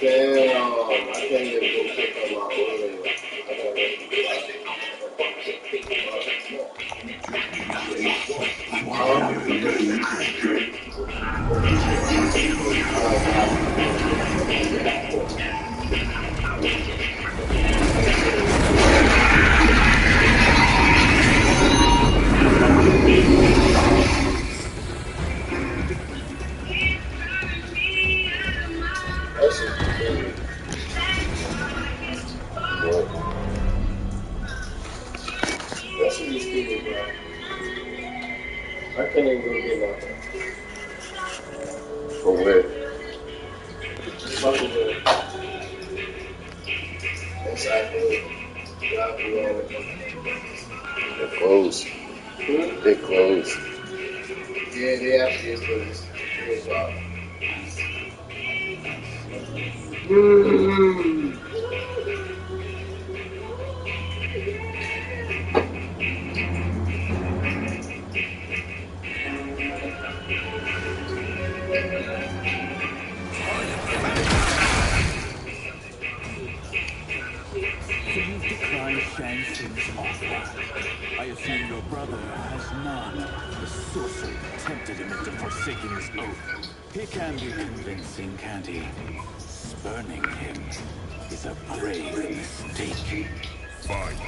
Damn, I can't even go pick up my order. That's just crazy. What? That's what these people, bro. I can't even go get nothing. For where? Just fucking with it. Exactly. They're closed. They're closed. Yeah, they actually is closed. It's wow. You've declined Shang Tsung's offer. I assume your brother has not. The sorcerer tempted him into forsaking his oath. He can be convincing, can't he? Spurning him is a grave mistake. Fight.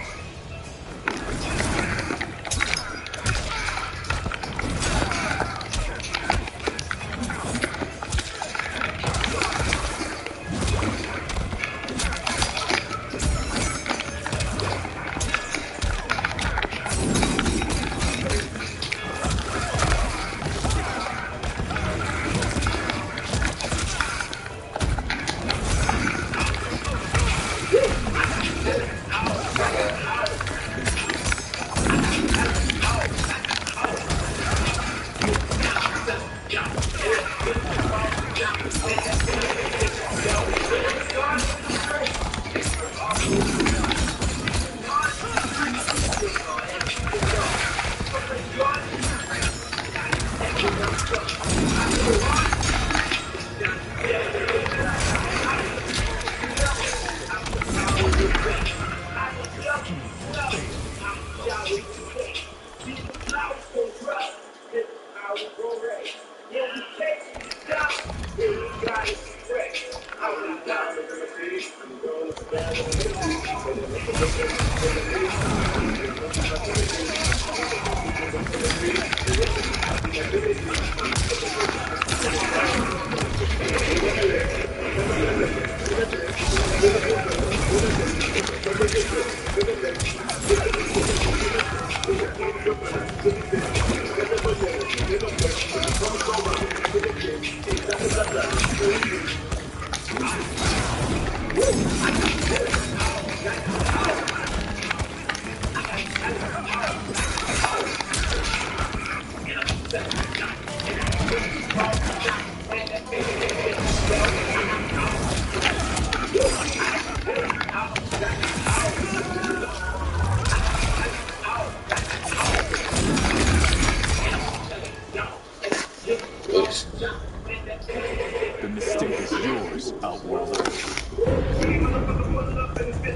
The mistake is yours, Outworlder.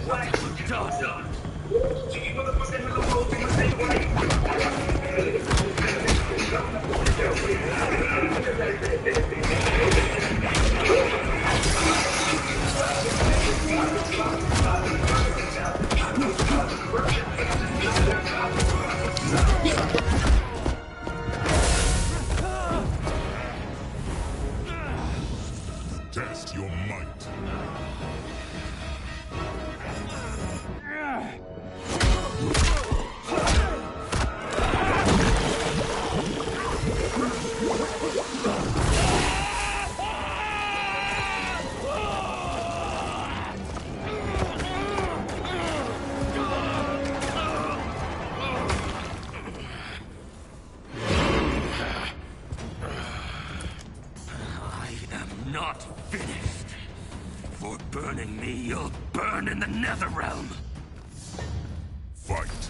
What have you done? Test your might. Not finished. For burning me, you'll burn in the Netherrealm. Fight.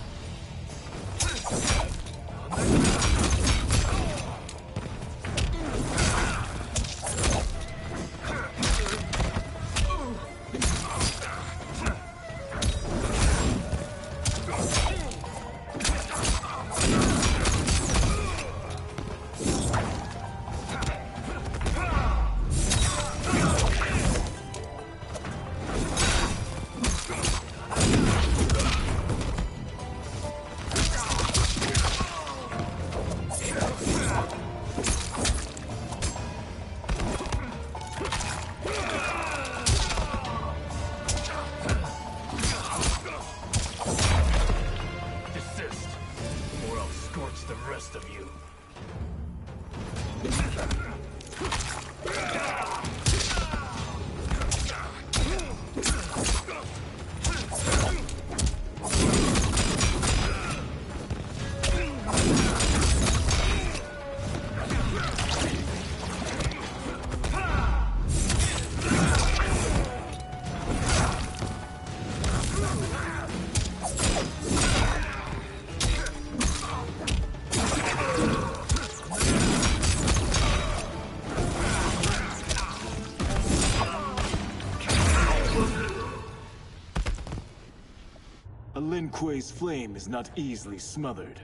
Lin Kuei's flame is not easily smothered.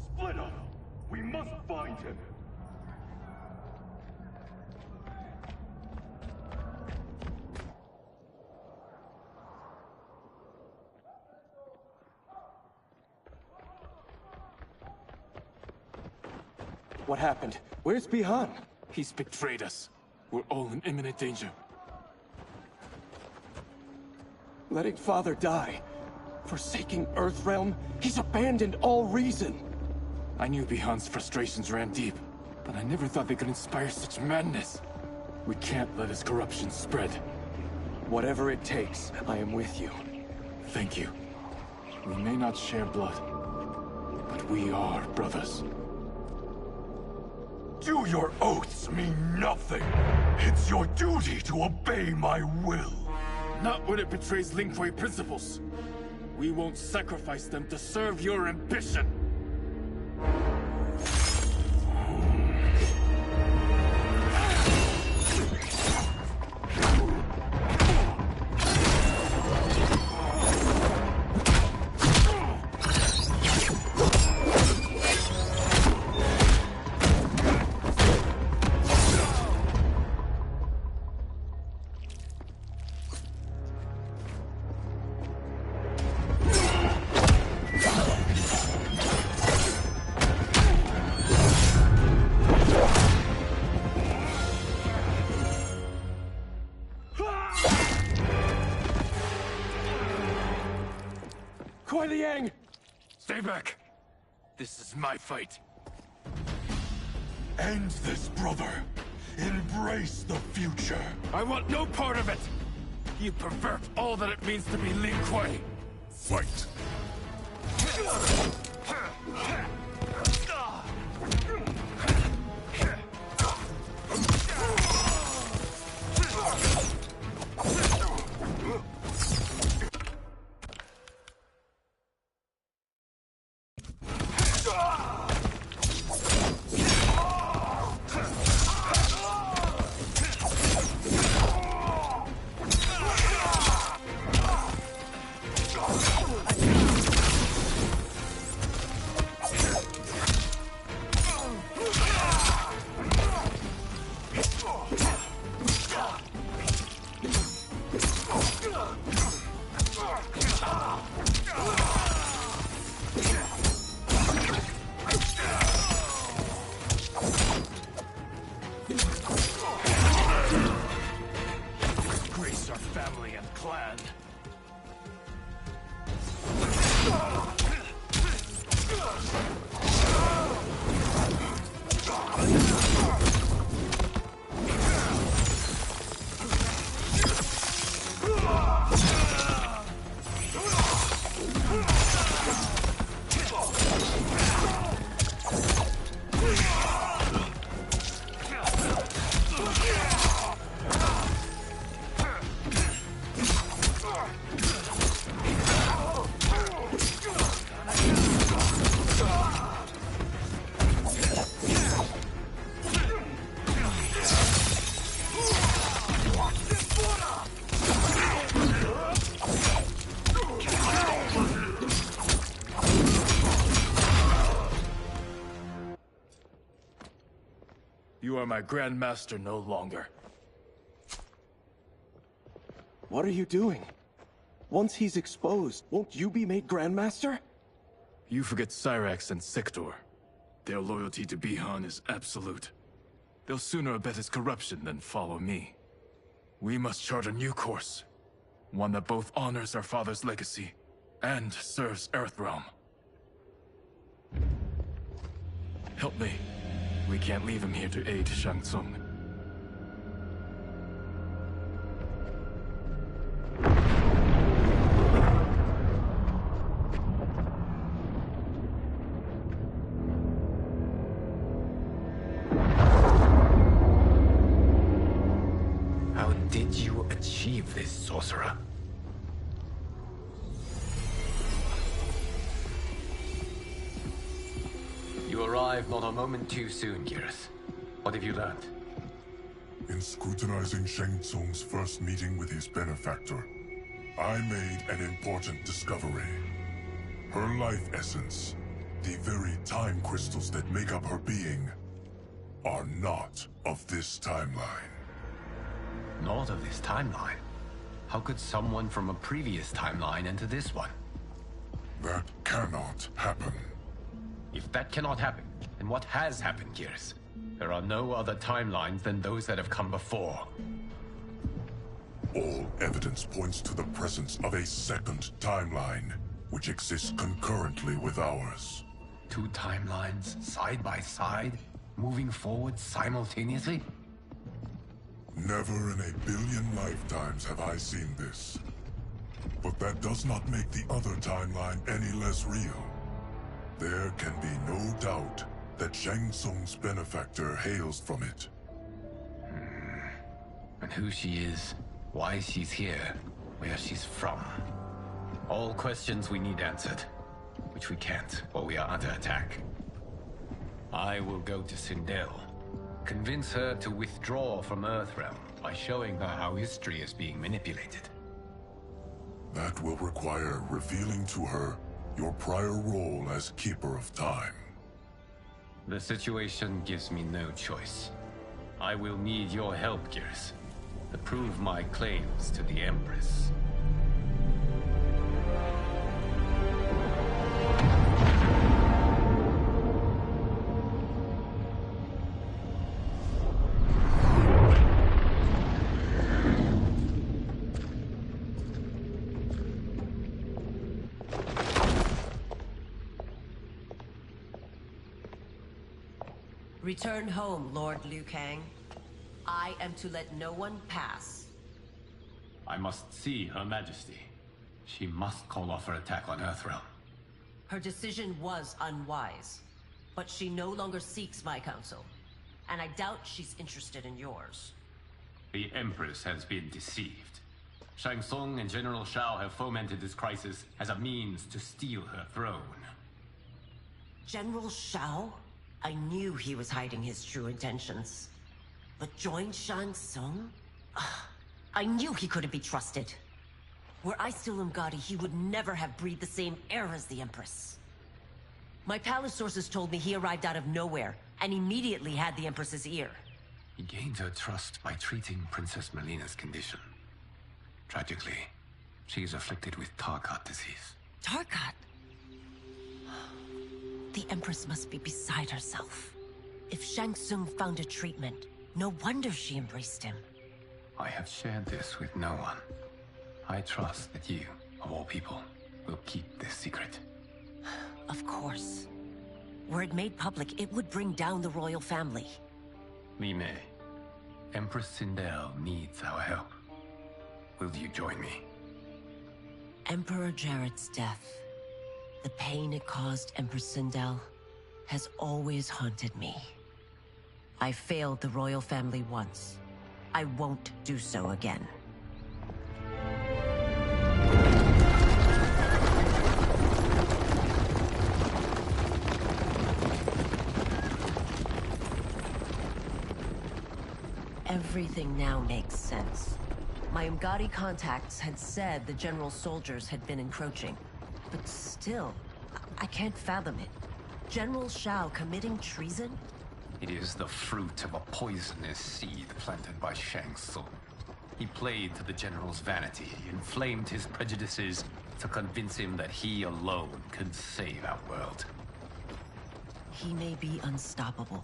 Split up! We must find him! What happened? Where's Bihan? He's betrayed us. We're all in imminent danger. Letting Father die. Forsaking Earthrealm. He's abandoned all reason. I knew Bihan's frustrations ran deep, but I never thought they could inspire such madness. We can't let his corruption spread. Whatever it takes, I am with you. Thank you. We may not share blood, but we are brothers. Do your oaths mean nothing? It's your duty to obey my will. Not when it betrays Lin Kuei principles. We won't sacrifice them to serve your ambition. Stay back! This is my fight. End this, brother. Embrace the future. I want no part of it! You pervert all that it means to be Lin Kuei! Fight! You are my Grandmaster no longer. What are you doing? Once he's exposed, won't you be made Grandmaster? You forget Cyrax and Sector. Their loyalty to Bihan is absolute. They'll sooner abet his corruption than follow me. We must chart a new course. One that both honors our father's legacy and serves Earthrealm. Help me. We can't leave him here to aid Shang Tsung. How did you achieve this, sorcerer? You arrived not a moment too soon, Gareth. What have you learned? In scrutinizing Shang Tsung's first meeting with his benefactor, I made an important discovery. Her life essence, the very time crystals that make up her being, are not of this timeline. Not of this timeline? How could someone from a previous timeline enter this one? That cannot happen. If that cannot happen, then what has happened, Gears? There are no other timelines than those that have come before. All evidence points to the presence of a second timeline, which exists concurrently with ours. Two timelines, side by side, moving forward simultaneously? Never in a billion lifetimes have I seen this. But that does not make the other timeline any less real. There can be no doubt that Shang Tsung's benefactor hails from it. And who she is, why she's here, where she's from. All questions we need answered, which we can't while we are under attack. I will go to Sindel, convince her to withdraw from Earthrealm by showing her how history is being manipulated. That will require revealing to her your prior role as Keeper of Time. The situation gives me no choice. I will need your help, Gears, to prove my claims to the Empress. Return home, Lord Liu Kang. I am to let no one pass. I must see Her Majesty. She must call off her attack on Earthrealm. Her decision was unwise, but she no longer seeks my counsel, and I doubt she's interested in yours. The Empress has been deceived. Shang Tsung and General Shao have fomented this crisis as a means to steal her throne. General Shao? I knew he was hiding his true intentions. But join Shang Tsung? I knew he couldn't be trusted. Were I still Umgadi, he would never have breathed the same air as the Empress. My palace sources told me he arrived out of nowhere, and immediately had the Empress's ear. He gained her trust by treating Princess Melina's condition. Tragically, she is afflicted with Tarkat disease. Tarkat? The Empress must be beside herself. If Shang Tsung found a treatment, no wonder she embraced him. I have shared this with no one. I trust that you, of all people, will keep this secret. Of course. Were it made public, it would bring down the royal family. Li Mei, Empress Sindel needs our help. Will you join me? Emperor Jarrett's death, the pain it caused Empress Sindel, has always haunted me. I failed the royal family once. I won't do so again. Everything now makes sense. My Umgadi contacts had said the general's soldiers had been encroaching. But still, I can't fathom it. General Shao committing treason? It is the fruit of a poisonous seed planted by Shang Tsung. He played to the general's vanity, inflamed his prejudices to convince him that he alone could save our world. He may be unstoppable.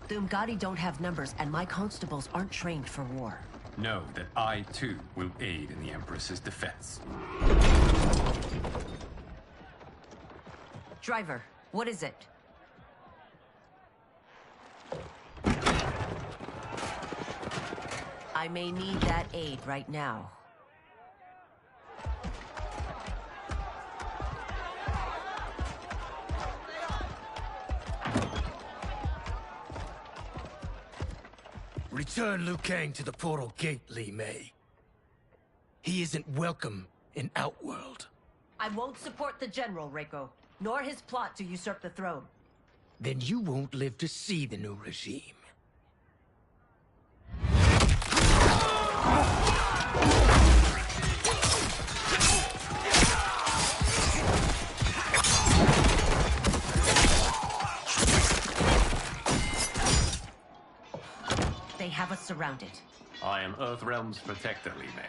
The Umgadi don't have numbers, and my constables aren't trained for war. Know that I, too, will aid in the Empress's defense. Driver, what is it? I may need that aid right now. Return Liu Kang to the portal gate, Li Mei. He isn't welcome in Outworld. I won't support the General, Reiko, nor his plot to usurp the throne. Then you won't live to see the new regime. find it? I am Earthrealm's protector, Li Mei.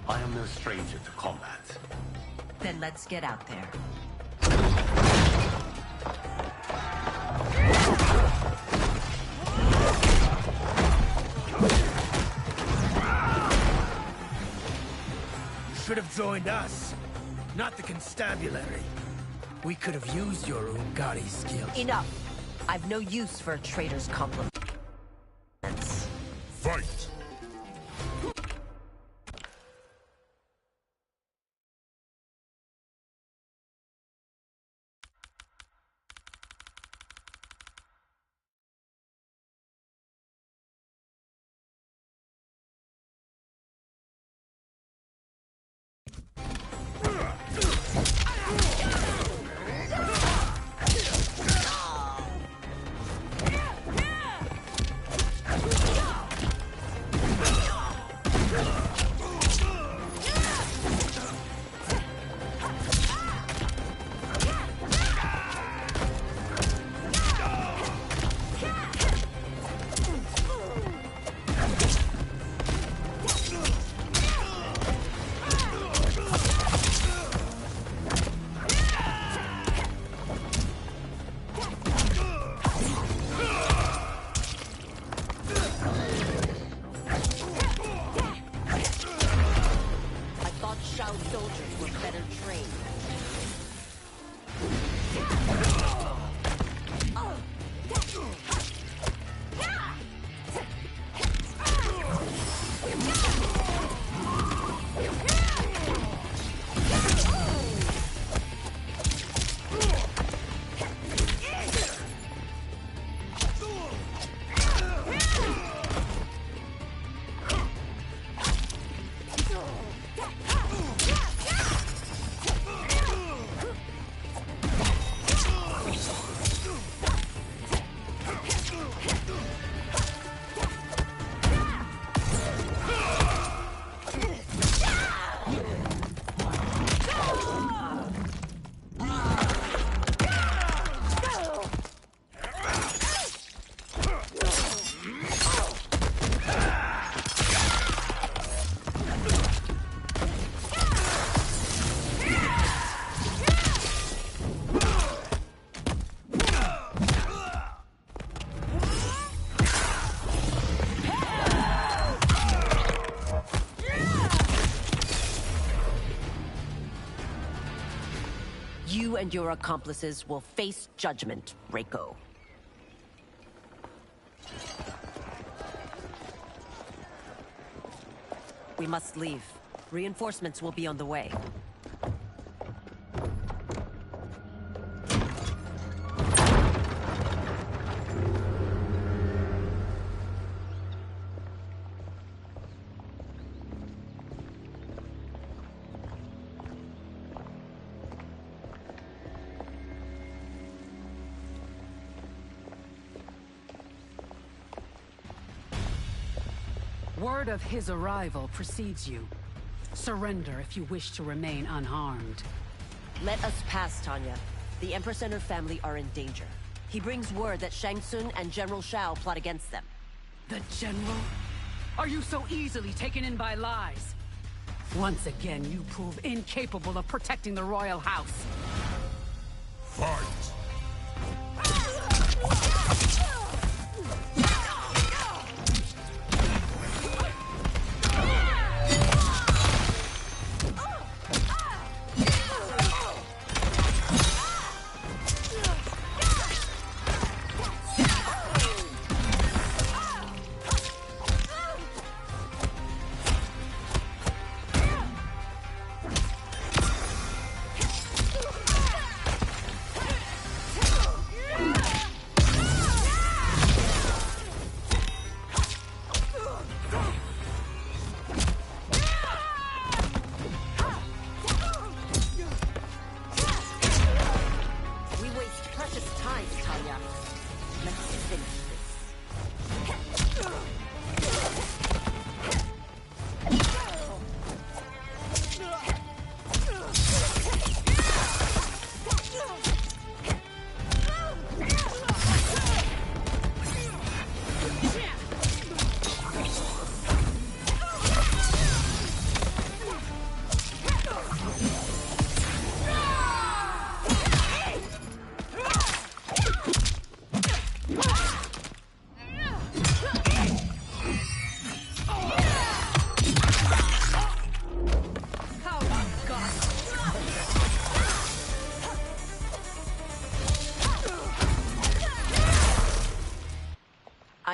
I am no stranger to combat. Then let's get out there. You should have joined us, not the constabulary. We could have used your Ungari skills. Enough! I've no use for a traitor's compliments. Fight! You and your accomplices will face judgment, Reiko. We must leave. Reinforcements will be on the way. Word of his arrival precedes you. Surrender if you wish to remain unharmed. Let us pass, Tanya. The Empress and her family are in danger. He brings word that Shang Tsung and General Shao plot against them. The General? Are you so easily taken in by lies? Once again, you prove incapable of protecting the royal house. Fight!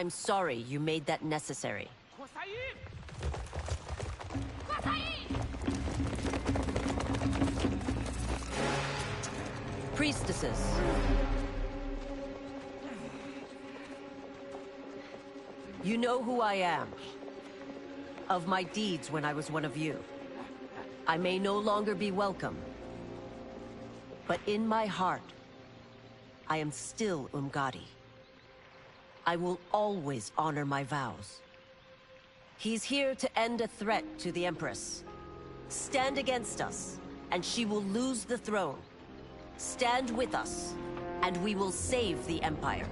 I'm sorry you made that necessary. Priestesses. You know who I am. Of my deeds when I was one of you. I may no longer be welcome. But in my heart, I am still Umgadi. I will always honor my vows. He's here to end a threat to the Empress. Stand against us, and she will lose the throne. Stand with us, and we will save the Empire.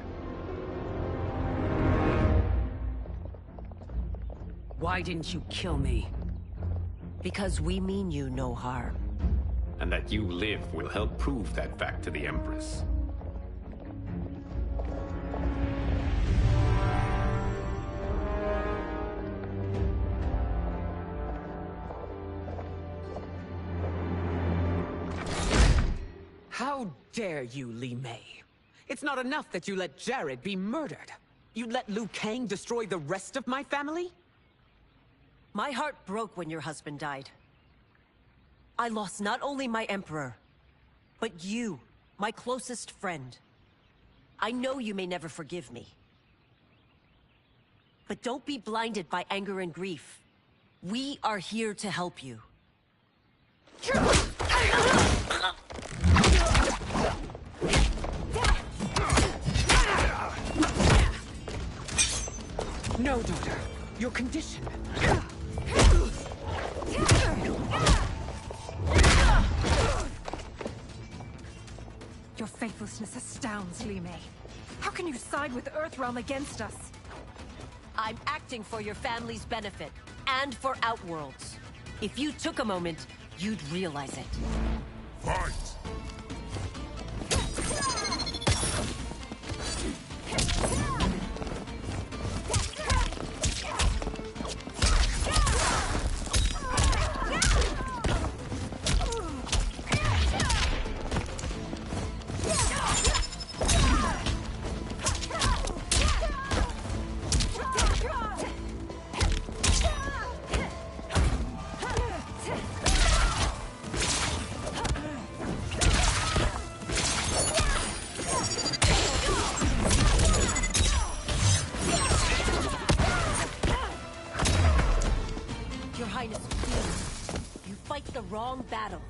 Why didn't you kill me? Because we mean you no harm. And that you live will help prove that fact to the Empress. How dare you, Li Mei? It's not enough that you let Jared be murdered. You'd let Liu Kang destroy the rest of my family? My heart broke when your husband died. I lost not only my emperor, but you, my closest friend. I know you may never forgive me. But don't be blinded by anger and grief. We are here to help you. No, daughter. Your condition. Your faithlessness astounds, Li Mei. How can you side with Earthrealm against us? I'm acting for your family's benefit, and for Outworld's. If you took a moment, you'd realize it. Fight! Wrong battle.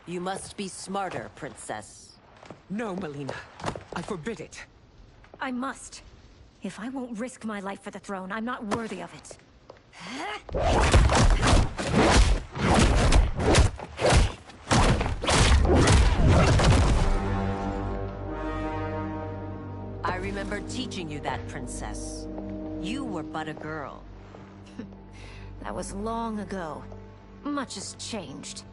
You must be smarter, Princess. No, Melina. I forbid it. I must. If I won't risk my life for the throne, I'm not worthy of it. I remember teaching you that, Princess. You were but a girl. That was long ago. Much has changed.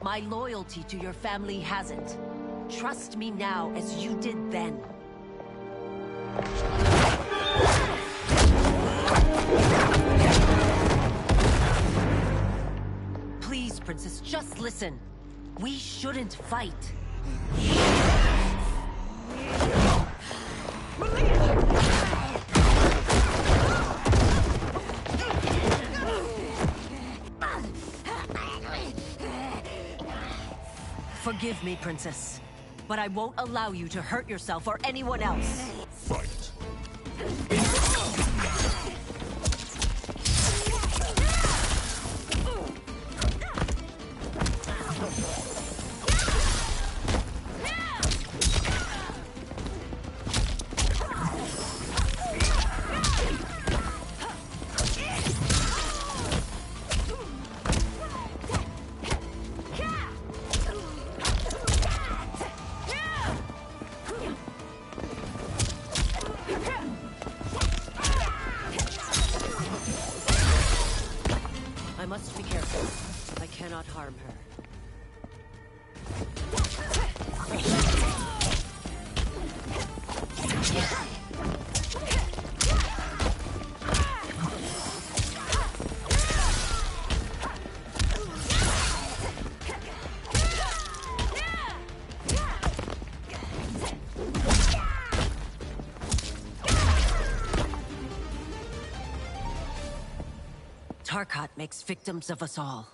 My loyalty to your family hasn't. Trust me now as you did then. Please, Princess, just listen. We shouldn't fight. Forgive me, Princess, but I won't allow you to hurt yourself or anyone else. Fight! cannot harm her. Tarkat makes victims of us all.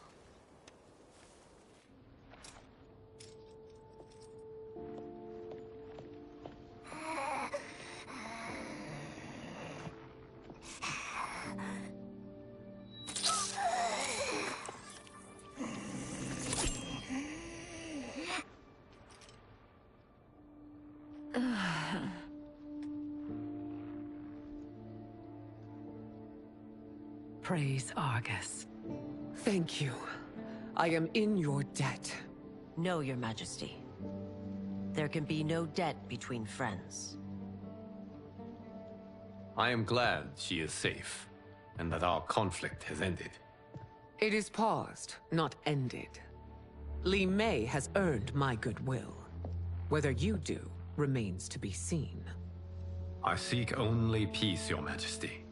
Praise Argus. Thank you. I am in your debt. No, Your Majesty. There can be no debt between friends. I am glad she is safe, and that our conflict has ended. It is paused, not ended. Li Mei has earned my goodwill. Whether you do remains to be seen. I seek only peace, Your Majesty.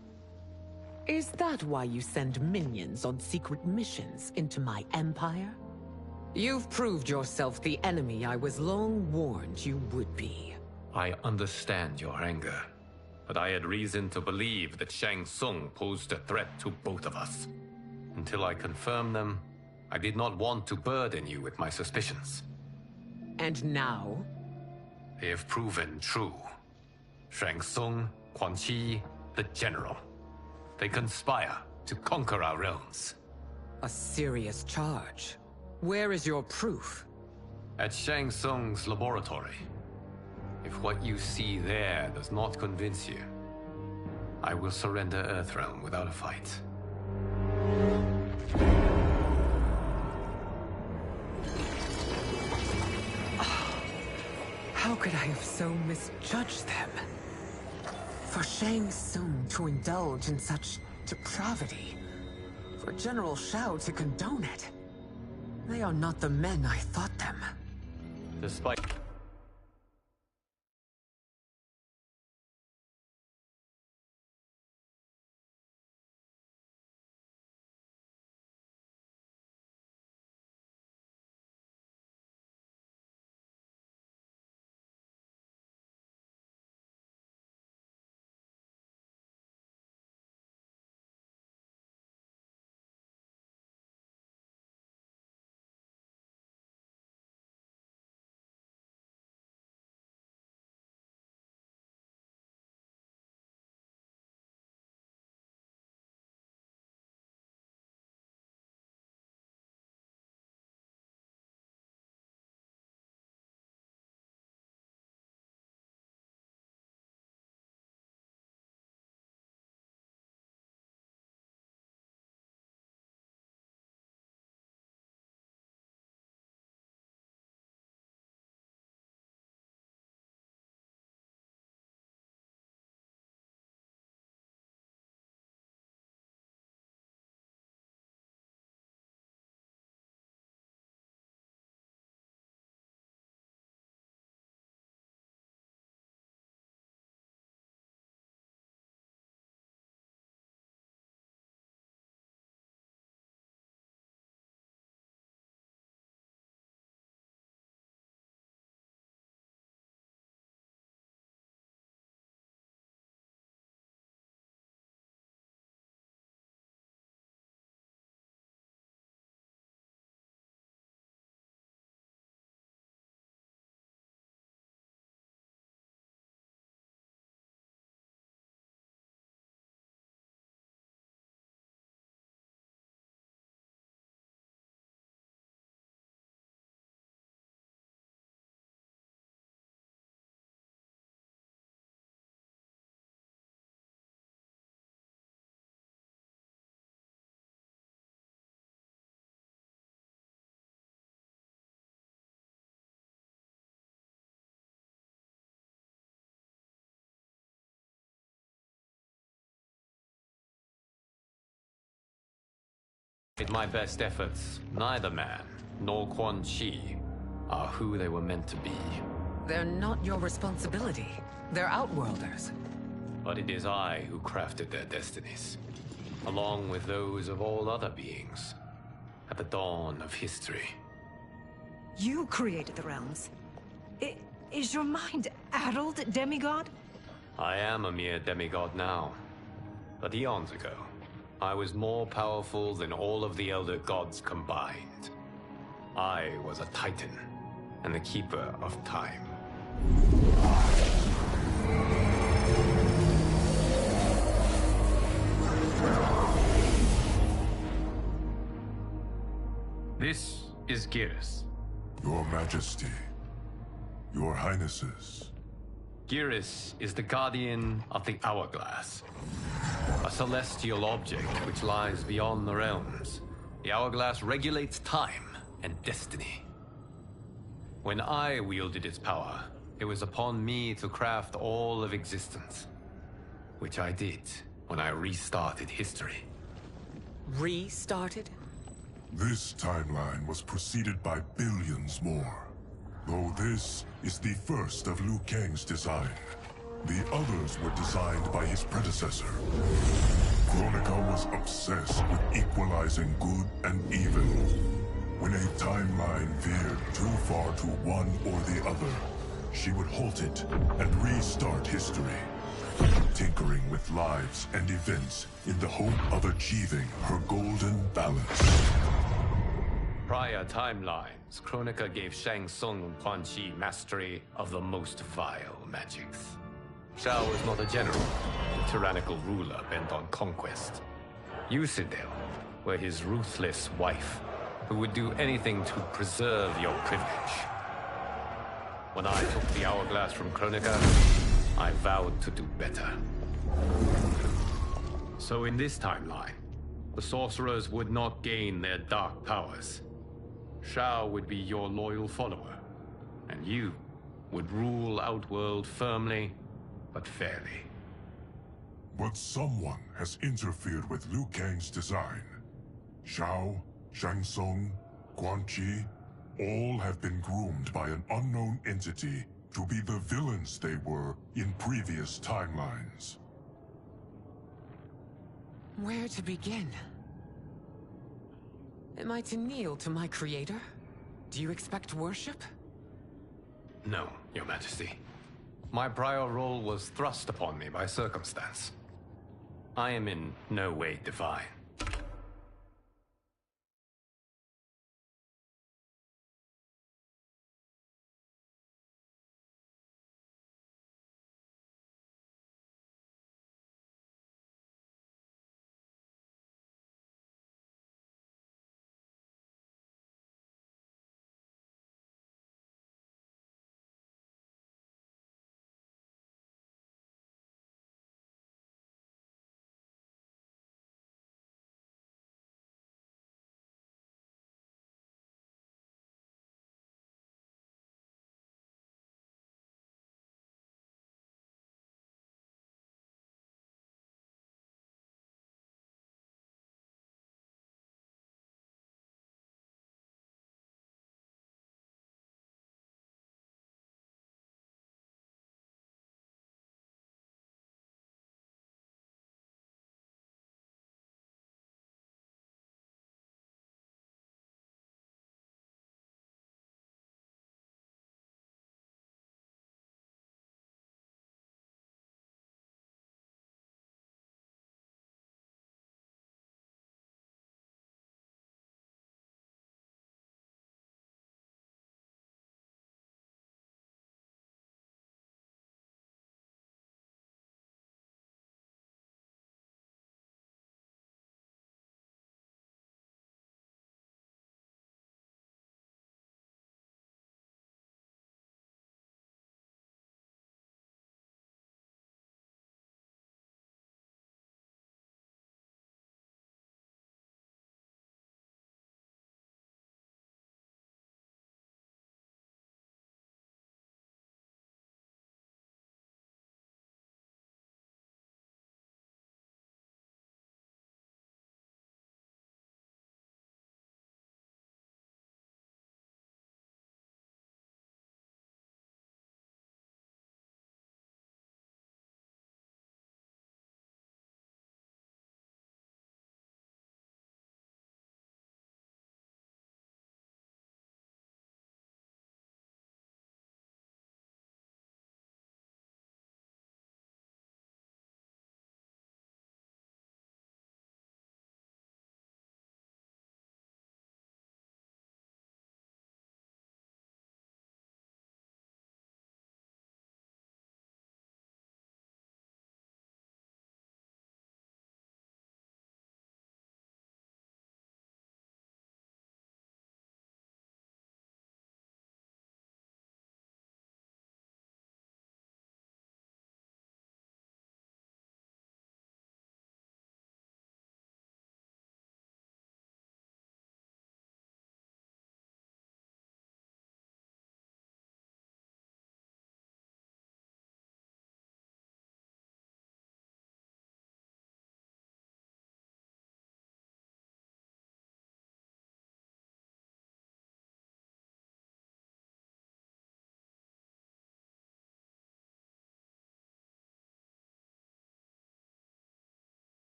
Is that why you send minions on secret missions into my empire? You've proved yourself the enemy I was long warned you would be. I understand your anger, but I had reason to believe that Shang Tsung posed a threat to both of us. Until I confirmed them, I did not want to burden you with my suspicions. And now? They have proven true. Shang Tsung, Quan Chi, the General. They conspire to conquer our realms. A serious charge. Where is your proof? At Shang Tsung's laboratory. If what you see there does not convince you, I will surrender Earthrealm without a fight. How could I have so misjudged them? For Shang Tsung to indulge in such depravity, for General Shao to condone it, they are not the men I thought them. Despite With my best efforts, neither man nor Quan Chi are who they were meant to be. They're not your responsibility. They're Outworlders. But it is I who crafted their destinies, along with those of all other beings, at the dawn of history. You created the realms. Is your mind addled, demigod? I am a mere demigod now, but eons ago, I was more powerful than all of the Elder Gods combined. I was a Titan, and the Keeper of Time. This is Geras. Your Majesty. Your Highnesses. Geras is the guardian of the Hourglass, a celestial object which lies beyond the realms. The Hourglass regulates time and destiny. When I wielded its power, it was upon me to craft all of existence, which I did when I restarted history. Restarted? This timeline was preceded by billions more. Though this is the first of Liu Kang's design. The others were designed by his predecessor. Kronika was obsessed with equalizing good and evil. When a timeline veered too far to one or the other, she would halt it and restart history, tinkering with lives and events in the hope of achieving her golden balance. Prior timelines, Kronika gave Shang Tsung and Quan Chi mastery of the most vile magics. Shao was not a general, a tyrannical ruler bent on conquest. You, Sindel, were his ruthless wife, who would do anything to preserve your privilege. When I took the Hourglass from Kronika, I vowed to do better. So in this timeline, the sorcerers would not gain their dark powers. Shao would be your loyal follower, and you would rule Outworld firmly, but fairly. But someone has interfered with Liu Kang's design. Shao, Shang Tsung, Quan Chi, all have been groomed by an unknown entity to be the villains they were in previous timelines. Where to begin? Am I to kneel to my creator? Do you expect worship? No, Your Majesty. My prior role was thrust upon me by circumstance. I am in no way divine.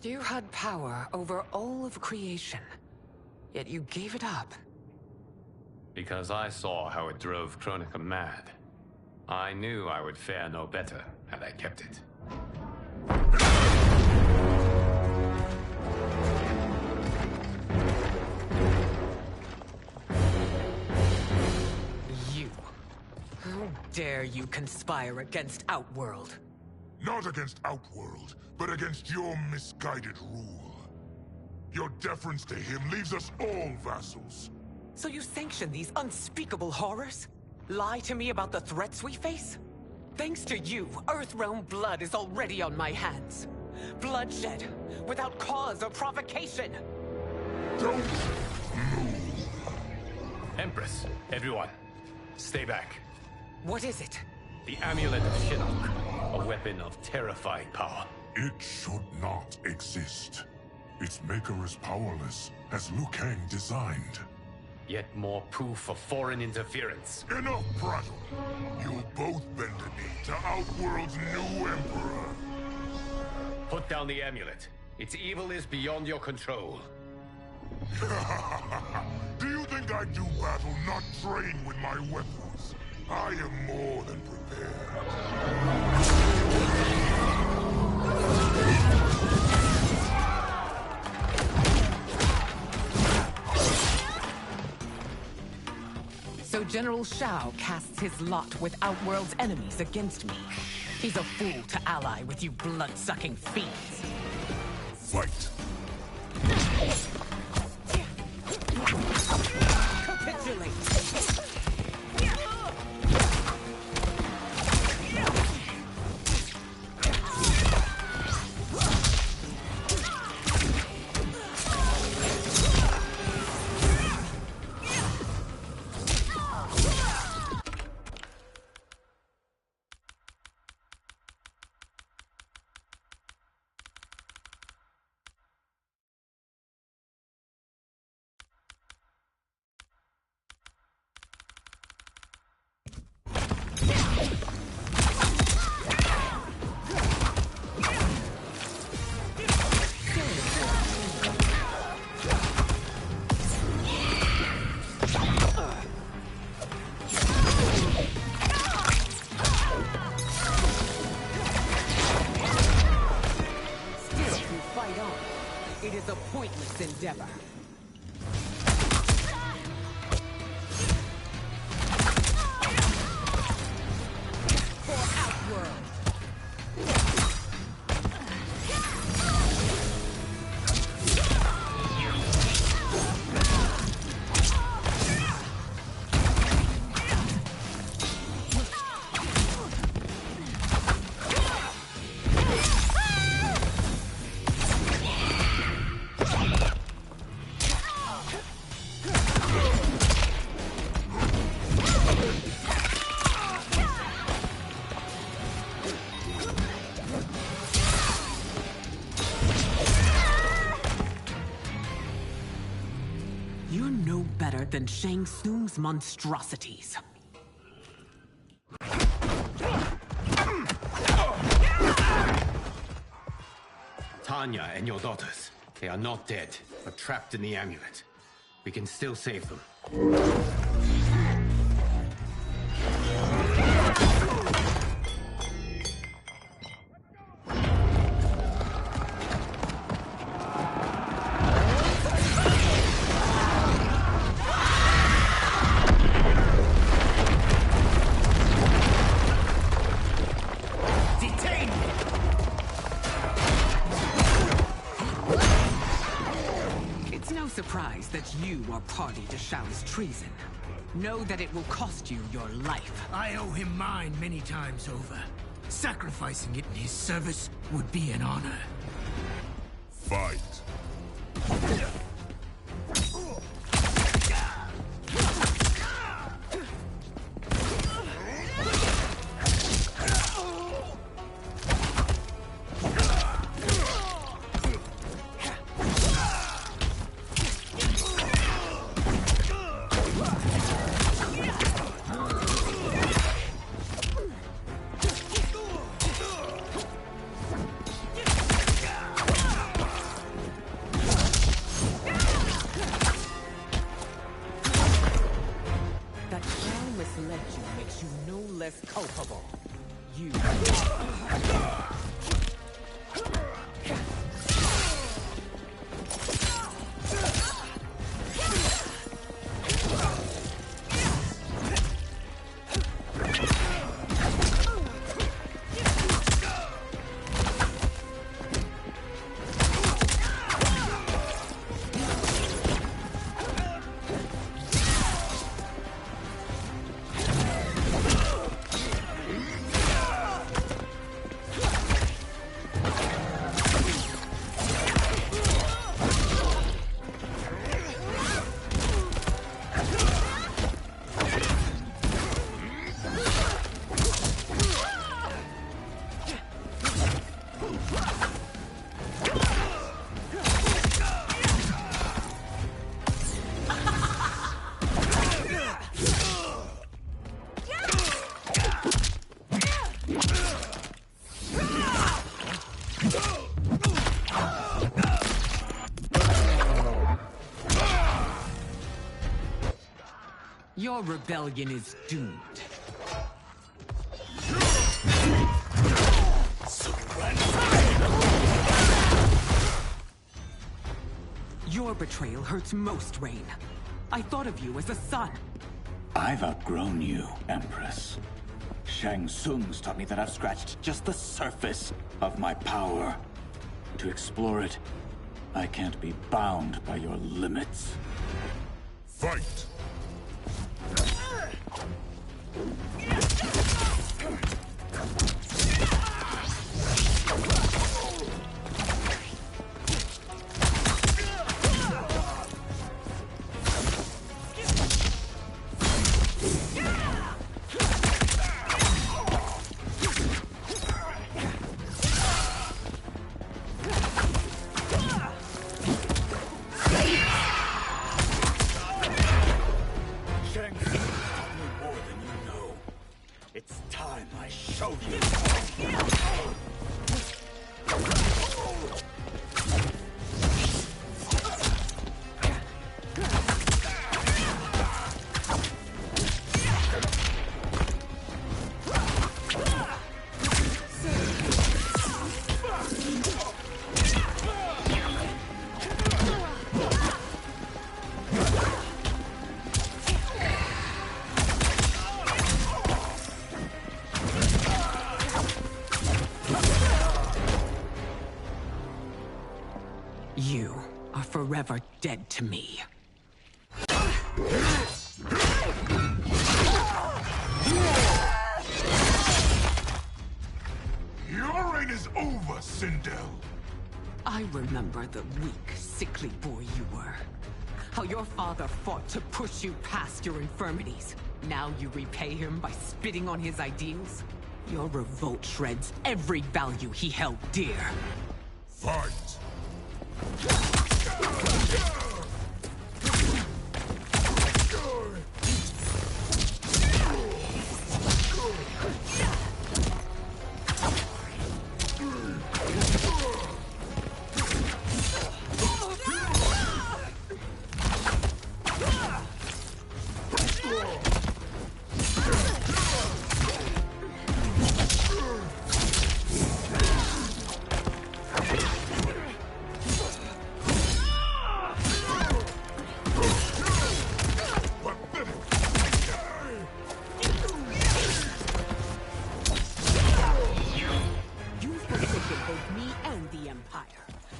You had power over all of creation, yet you gave it up. Because I saw how it drove Kronika mad. I knew I would fare no better had I kept it. You. How dare you conspire against Outworld? Not against Outworld, but against your misguided rule. Your deference to him leaves us all vassals. So you sanction these unspeakable horrors? Lie to me about the threats we face? Thanks to you, Earthrealm blood is already on my hands. Bloodshed, without cause or provocation. Don't move. Empress, everyone, stay back. What is it? The Amulet of Shinnok, a weapon of terrifying power. It should not exist. Its maker is powerless, as Liu Kang designed. Yet more proof of foreign interference. Enough prattle! You'll both bend a knee to Outworld's new emperor. Put down the amulet. Its evil is beyond your control. Do you think I do battle not trained with my weapons? I am more than prepared. So General Shao casts his lot with Outworld's enemies against me. He's a fool to ally with you blood-sucking fiends. Fight! Capitulate! Endeavor. For Outworld. You're no better than Shang Tsung's monstrosities. Tanya and your daughters, they are not dead, but trapped in the amulet. We can still save them. Surprised that you are party to Shao's treason. Know that it will cost you your life. I owe him mine many times over. Sacrificing it in his service would be an honor. Fight! less culpable. You. Your rebellion is doomed. Your betrayal hurts most, Rain. I thought of you as a son. I've outgrown you, Empress. Shang Tsung's taught me that I've scratched just the surface of my power. To explore it, I can't be bound by your limits. Fight! You are forever dead to me. Your reign is over, Sindel. I remember the weak, sickly boy you were. How your father fought to push you past your infirmities. Now you repay him by spitting on his ideals? Your revolt shreds every value he held dear. Fight!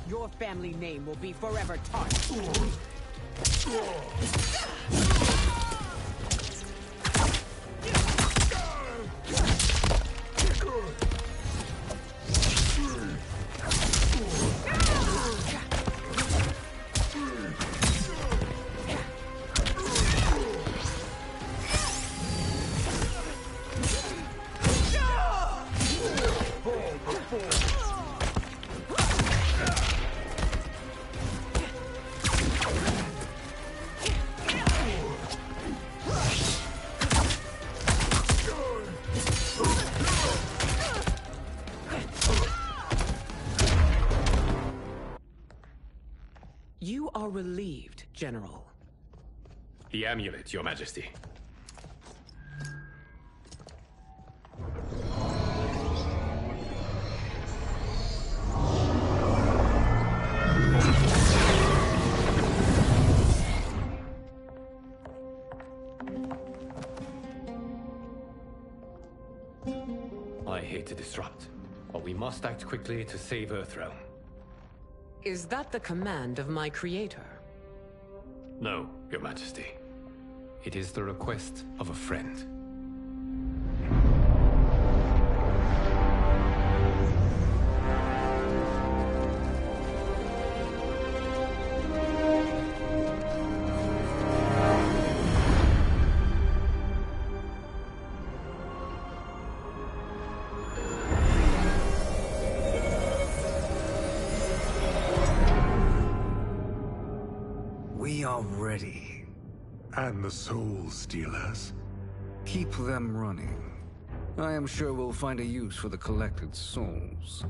Your family name will be forever tarnished. You are relieved, General. The amulet, Your Majesty. hate to disrupt, but we must act quickly to save Earthrealm. Is that the command of my creator? No, Your Majesty. It is the request of a friend. We are ready. And the Soul Stealers? Keep them running. I am sure we'll find a use for the collected souls.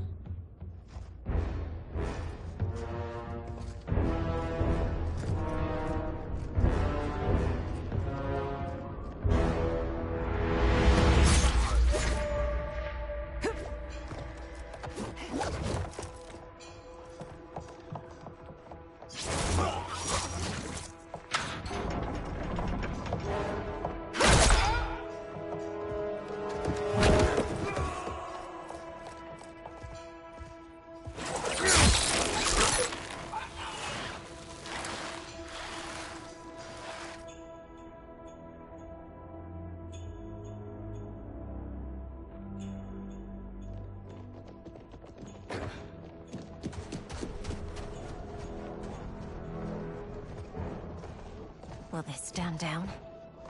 Will they stand down,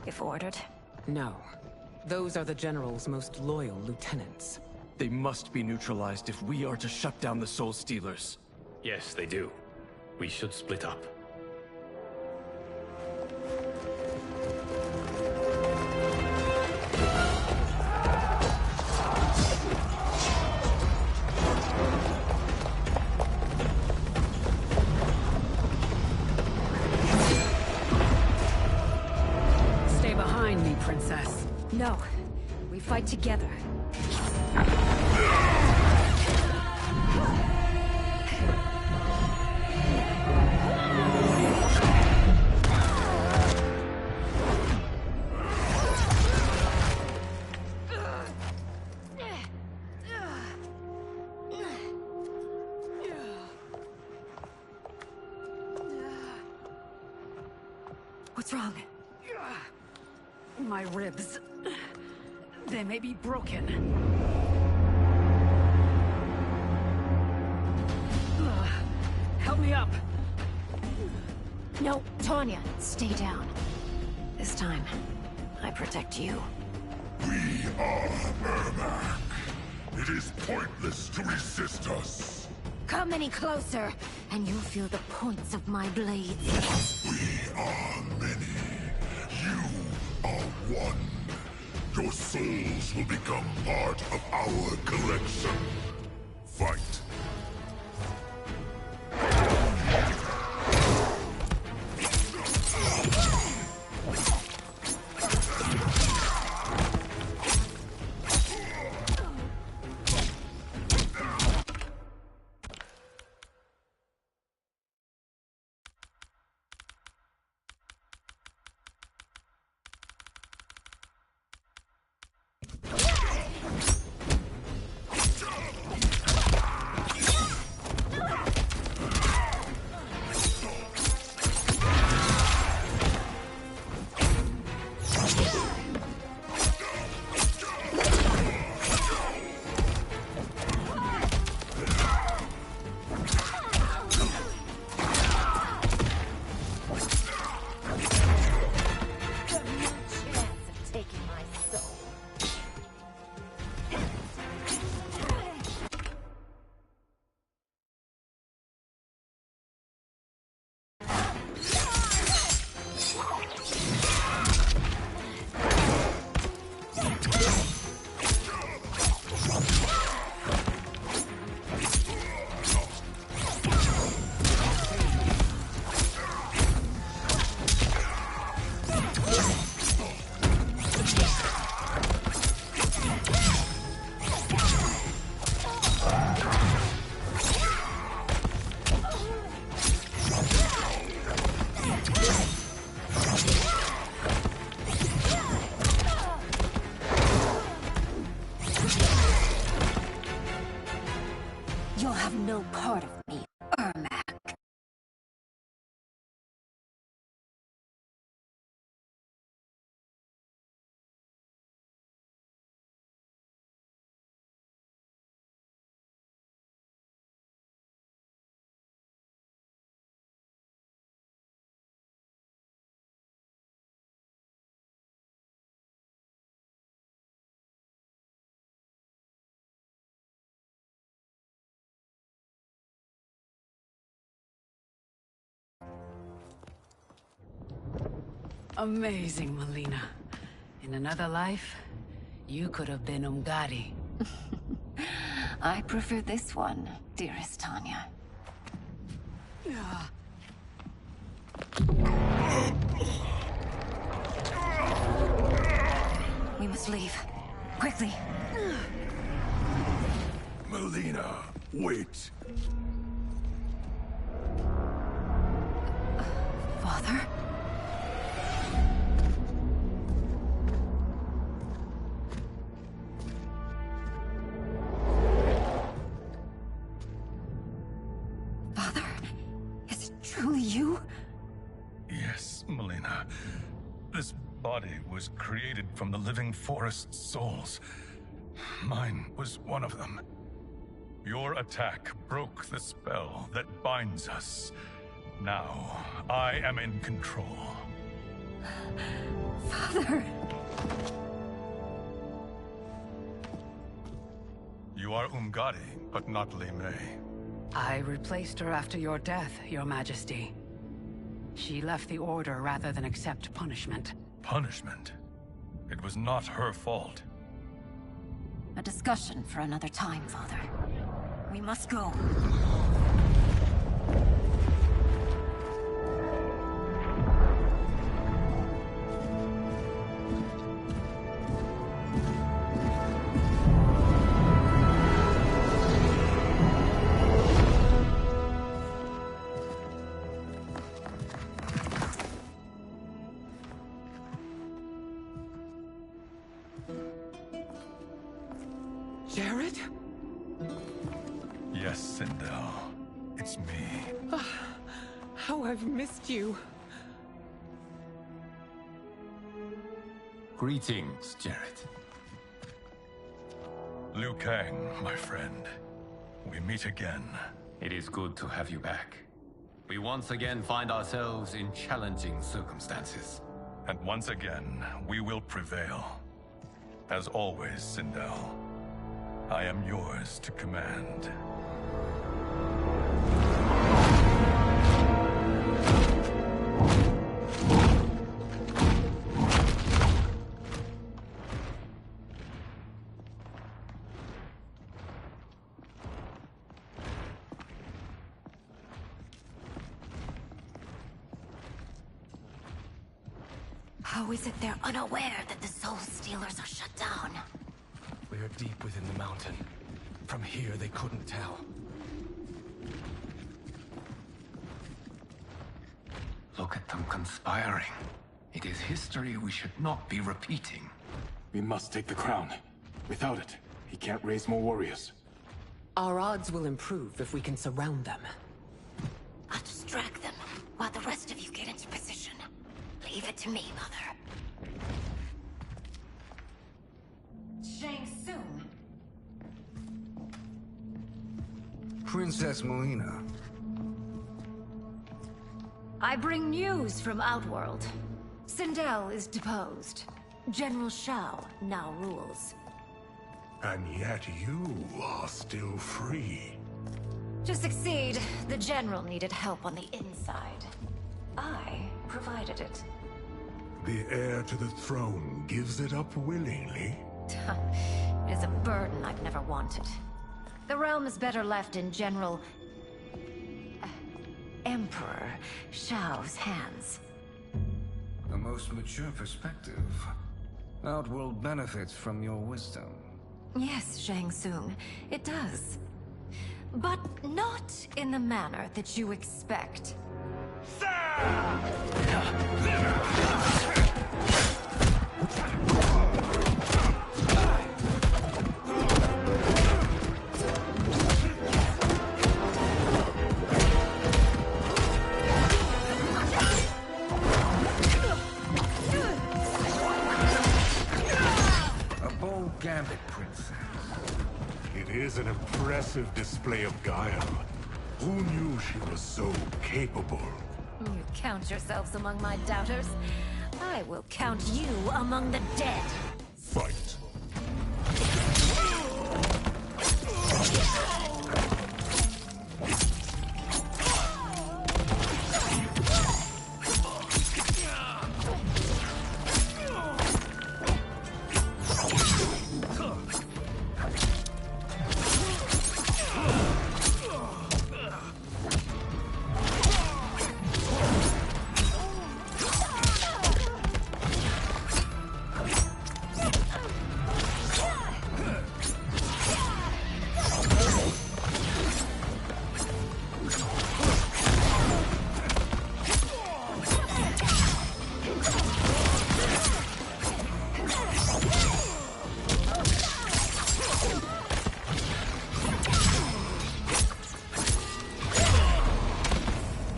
if ordered? No. Those are the General's most loyal lieutenants. They must be neutralized if we are to shut down the Soul Stealers. Yes, they do. We should split up. Stay behind me, Princess. No. We fight together. What's wrong? My ribs. They may be broken. Help me up. No, Tanya, stay down. This time, I protect you. We are Ermac. It is pointless to resist us. Come any closer, and you'll feel the points of my blades. We are many. You are one. Your souls will become part of our collection. Fight. Amazing, Melina. In another life, you could have been Umgadi. I prefer this one, dearest Tanya. We must leave. Quickly. Melina, wait. Father? Father? Is it truly you? Yes, Melina. This body was created from the living forest's souls. Mine was one of them. Your attack broke the spell that binds us. Now, I am in control. Father! You are Umgadi, but not Li Mei. I replaced her after your death, Your Majesty. She left the Order rather than accept punishment. Punishment? It was not her fault. A discussion for another time, Father. We must go. Jared? Yes, Sindel. It's me. How I've missed you. Greetings, Jared. Liu Kang, my friend. We meet again. It is good to have you back. We once again find ourselves in challenging circumstances. And once again, we will prevail. As always, Sindel, I am yours to command. How is it they're unaware that the Soul Stealers are shut down? We are deep within the mountain. From here, they couldn't tell. Look at them conspiring. It is history we should not be repeating. We must take the crown. Without it, he can't raise more warriors. Our odds will improve if we can surround them. I'll distract them while the rest of you get into position. Leave it to me, Mother. Shang Tsung. Princess Melina. I bring news from Outworld. Sindel is deposed. General Shao now rules. And yet you are still free. To succeed, the General needed help on the inside. I provided it. The heir to the throne gives it up willingly. It is a burden I've never wanted. The realm is better left in General... Emperor Shao's hands. A most mature perspective. Outworld benefits from your wisdom. Yes, Shang Tsung, it does. But not in the manner that you expect. A bold gambit, princess. It is an impressive display of guile. Who knew she was so capable? You count yourselves among my doubters. I will count you among the dead. Fight.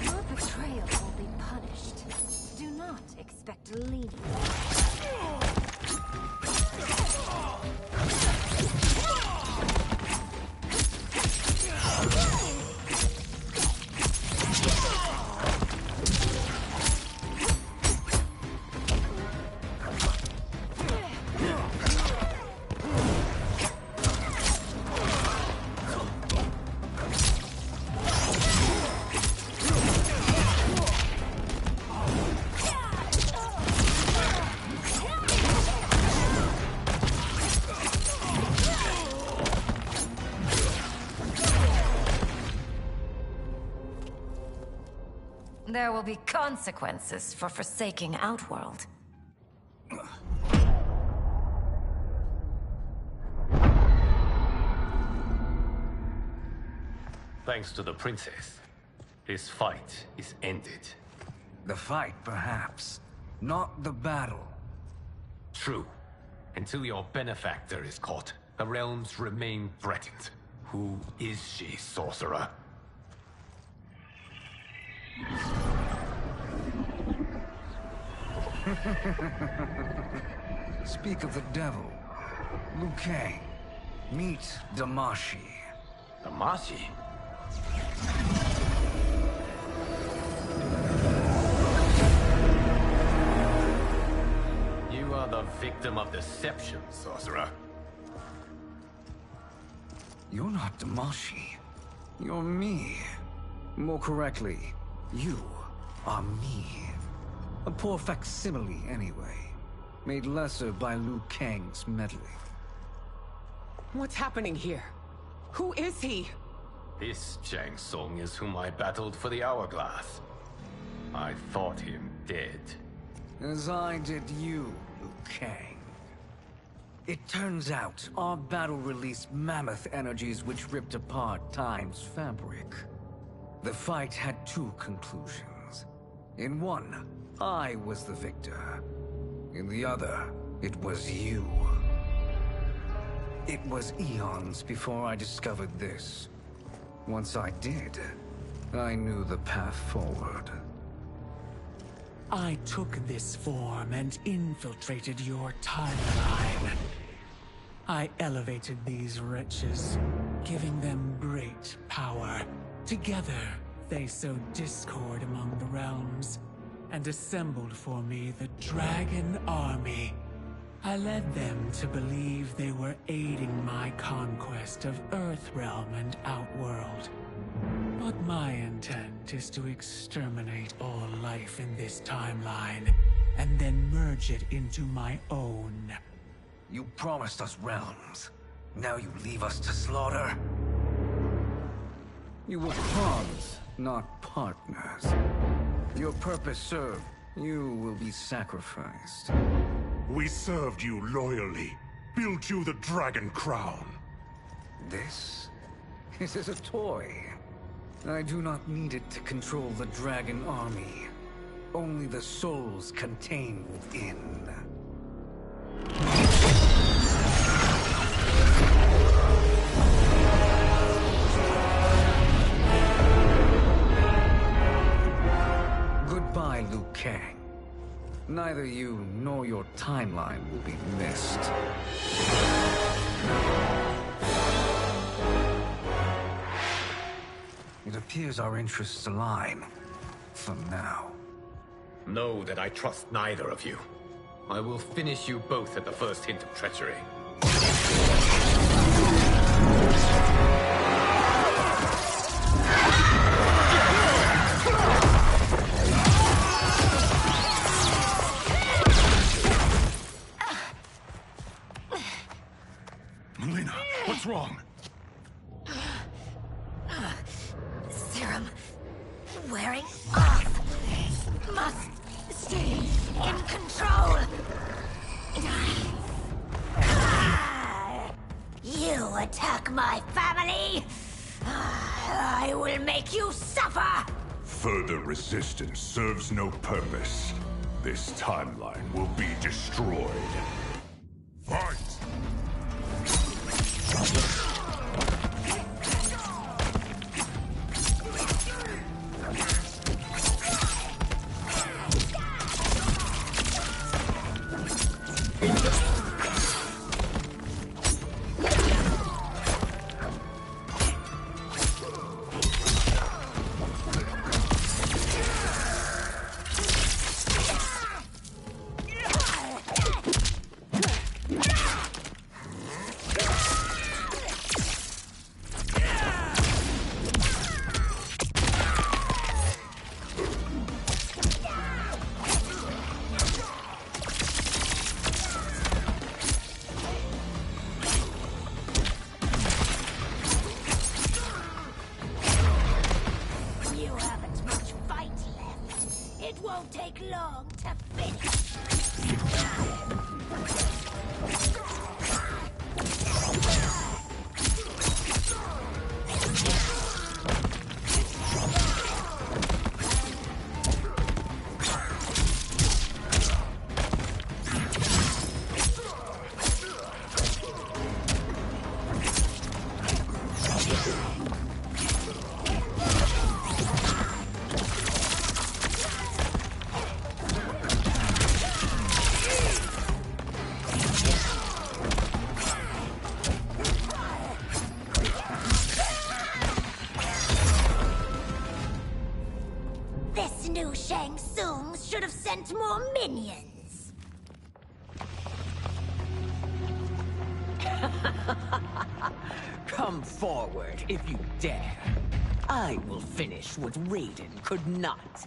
Your betrayal will be punished. Do not expect leniency. There will be consequences for forsaking Outworld. Thanks to the princess, this fight is ended. The fight, perhaps. Not the battle. True. Until your benefactor is caught, the realms remain threatened. Who is she, sorcerer? Speak of the devil. Liu Kang. Meet Damashi. Damashi? You are the victim of deception, sorcerer. You're not Damashi. You're me. More correctly, you are me. A poor facsimile, anyway. Made lesser by Liu Kang's meddling. What's happening here? Who is he? This Shang Tsung is whom I battled for the Hourglass. I thought him dead. As I did you, Liu Kang. It turns out, our battle released mammoth energies which ripped apart time's fabric. The fight had two conclusions. In one, I was the victor. In the other, it was you. It was eons before I discovered this. Once I did, I knew the path forward. I took this form and infiltrated your timeline. I elevated these wretches, giving them great power. Together, they sowed discord among the realms, and assembled for me the Dragon Army. I led them to believe they were aiding my conquest of Earthrealm and Outworld. But my intent is to exterminate all life in this timeline, and then merge it into my own. You promised us realms. Now you leave us to slaughter? You were pawns, not partners. Your purpose served. You will be sacrificed. We served you loyally. Built you the Dragon Crown. This is a toy. I do not need it to control the Dragon Army. Only the souls contained within. Goodbye, Liu Kang. Neither you nor your timeline will be missed. It appears our interests align. For now. Know that I trust neither of you. I will finish you both at the first hint of treachery. Melina, what's wrong? Serum wearing off. Must stay in control. You attack my family. I will make you suffer. Further resistance serves no purpose. This timeline will be destroyed. Fight! Shang Tsung should have sent more minions. Come forward if you dare. I will finish what Raiden could not.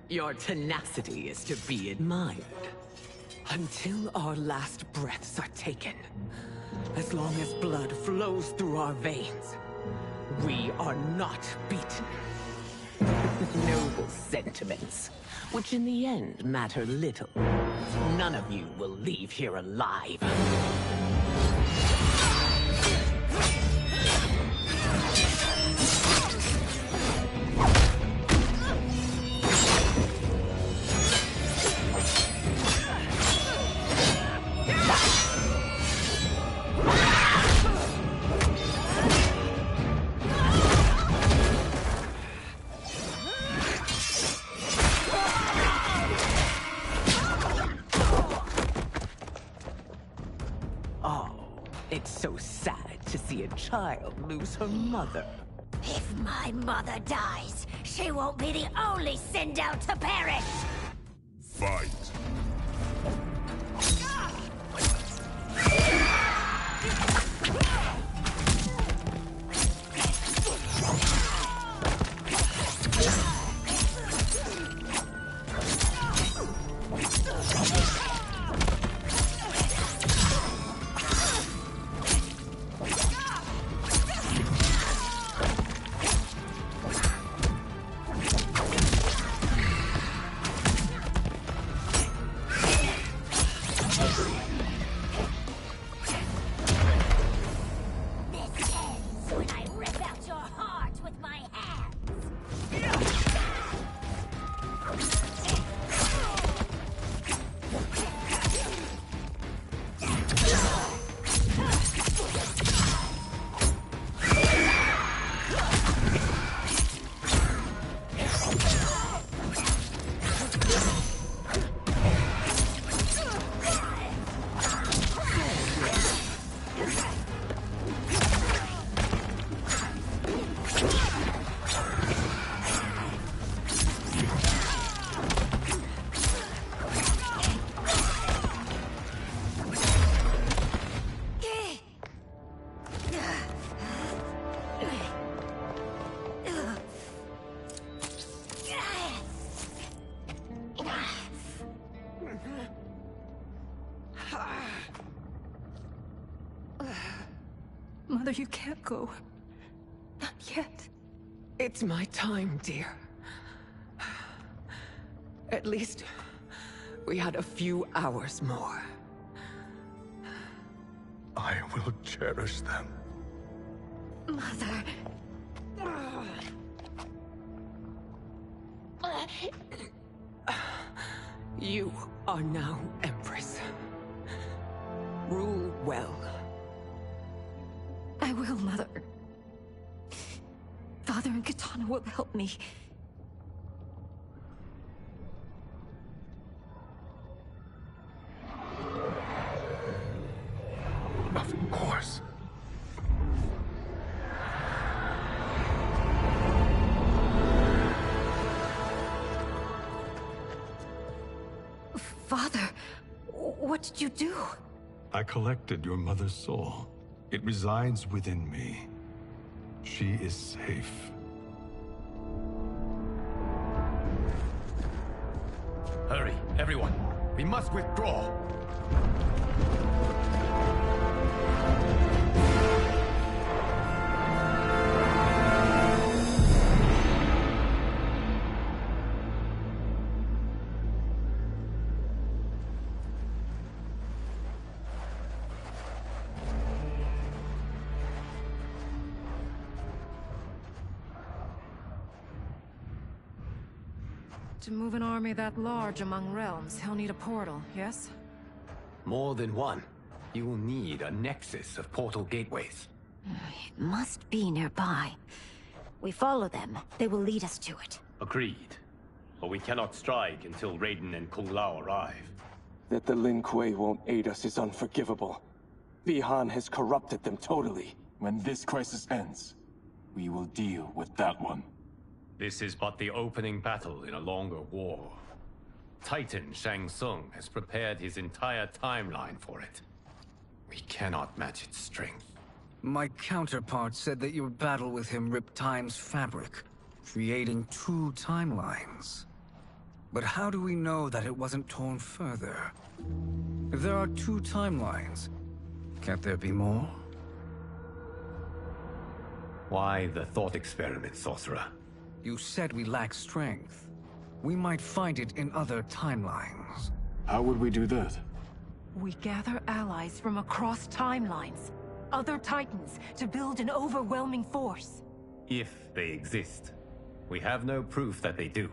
Your tenacity is to be admired. Until our last breaths are taken, as long as blood flows through our veins, we are not beaten. Noble sentiments, which in the end matter little. None of you will leave here alive. It's so sad to see a child lose her mother. If my mother dies, she won't be the only Sindel to perish! Fight! Mother, you can't go. Not yet. It's my time, dear. At least we had a few hours more. I will cherish them. Mother. You are now Empress. Rule well. I will, Mother. Father and Katana will help me. Of course. Father, what did you do? I collected your mother's soul. It resides within me. She is safe. Hurry, everyone. We must withdraw. To move an army that large among realms, he'll need a portal, yes? More than one. You will need a nexus of portal gateways. It must be nearby. We follow them. They will lead us to it. Agreed. But we cannot strike until Raiden and Kung Lao arrive. That the Lin Kuei won't aid us is unforgivable. Bihan has corrupted them totally. When this crisis ends, we will deal with that one. This is but the opening battle in a longer war. Titan Shang Tsung has prepared his entire timeline for it. We cannot match its strength. My counterpart said that your battle with him ripped time's fabric, creating 2 timelines. But how do we know that it wasn't torn further? If there are 2 timelines, can't there be more? Why the thought experiment, Sorcerer? You said we lack strength. We might find it in other timelines. How would we do that? We gather allies from across timelines, other titans, to build an overwhelming force. If they exist. We have no proof that they do.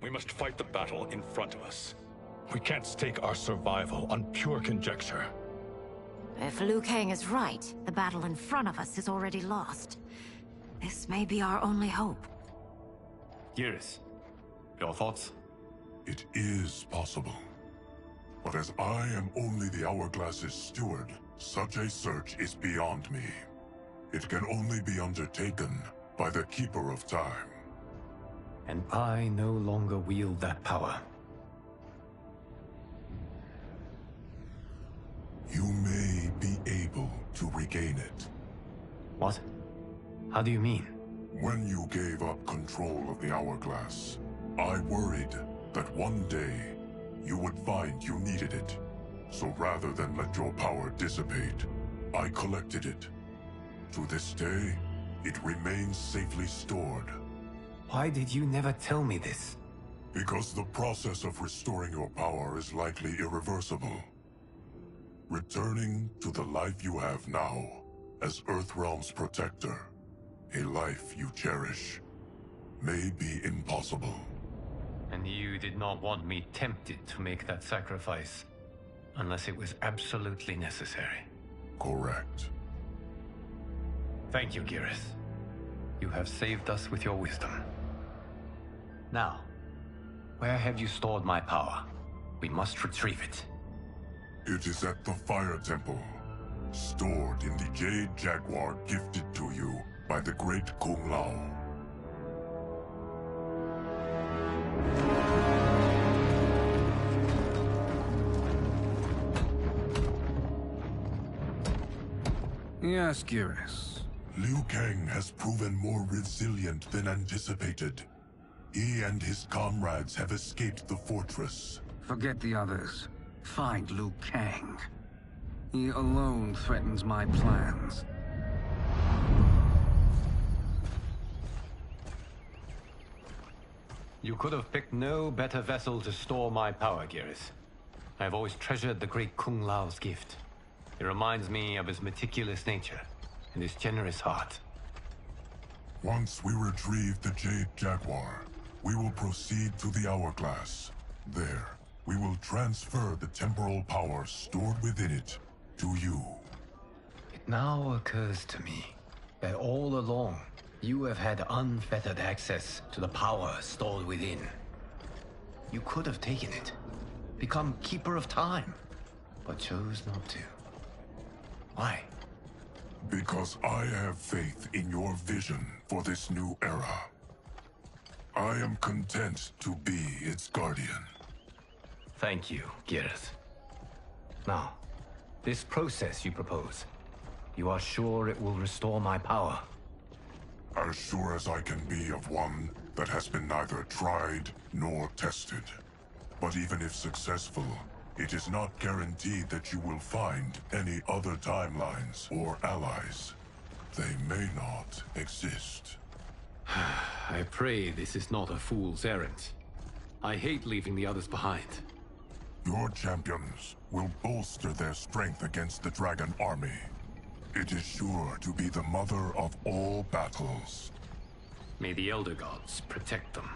We must fight the battle in front of us. We can't stake our survival on pure conjecture. If Liu Kang is right, the battle in front of us is already lost. This may be our only hope. Geras, your thoughts? It is possible. But as I am only the Hourglass's steward, such a search is beyond me. It can only be undertaken by the Keeper of Time. And I no longer wield that power. You may be able to regain it. What? How do you mean? When you gave up control of the Hourglass, I worried that one day you would find you needed it. So rather than let your power dissipate, I collected it. To this day, it remains safely stored. Why did you never tell me this? Because the process of restoring your power is likely irreversible. Returning to the life you have now, as Earthrealm's protector, a life you cherish, may be impossible. And you did not want me tempted to make that sacrifice, unless it was absolutely necessary. Correct. Thank you, Geras. You have saved us with your wisdom. Now, where have you stored my power? We must retrieve it. It is at the Fire Temple, stored in the Jade Jaguar gifted to you by the great Kung Lao. Yes, Geras. Liu Kang has proven more resilient than anticipated. He and his comrades have escaped the fortress. Forget the others. Find Liu Kang. He alone threatens my plans. You could have picked no better vessel to store my power, Geras. I have always treasured the great Kung Lao's gift. It reminds me of his meticulous nature and his generous heart. Once we retrieve the Jade Jaguar, we will proceed to the Hourglass. There, we will transfer the temporal power stored within it to you. It now occurs to me that all along, you have had unfettered access to the power stored within. You could have taken it, become Keeper of Time, but chose not to. Why? Because I have faith in your vision for this new era. I am content to be its guardian. Thank you, Geras. Now, this process you propose, you are sure it will restore my power? As sure as I can be of one that has been neither tried nor tested. But even if successful, it is not guaranteed that you will find any other timelines or allies. They may not exist. I pray this is not a fool's errand. I hate leaving the others behind. Your champions will bolster their strength against the Dragon Army. It is sure to be the mother of all battles. May the Elder Gods protect them.